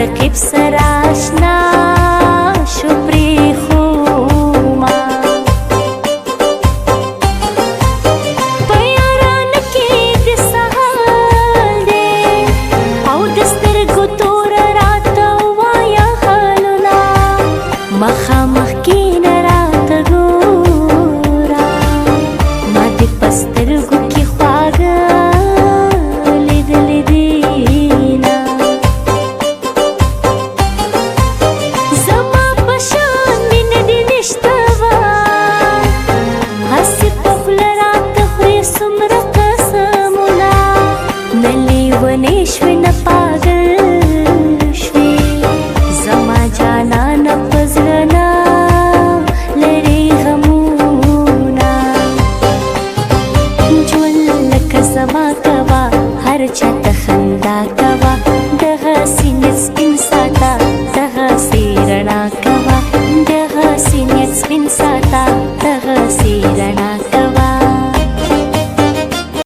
رقیب سره آشنا شو پرېښومه په یارانه کې د سهال دی او د سترګو توره راته ووایه حالونه مخامخ کښېنه راته ګوره ما دې په سترګو کې خواږه لیدلې دینه زما په شان مینه دې نشته وه هسې په خوله راته خورې څومره قسمونه نه لیونۍ شوې نه پاگل شوې زما جانانه په زړه نه لرې غمونه ژوند لکه زما کوه هر چاته خندا کوه دغسې نس انسان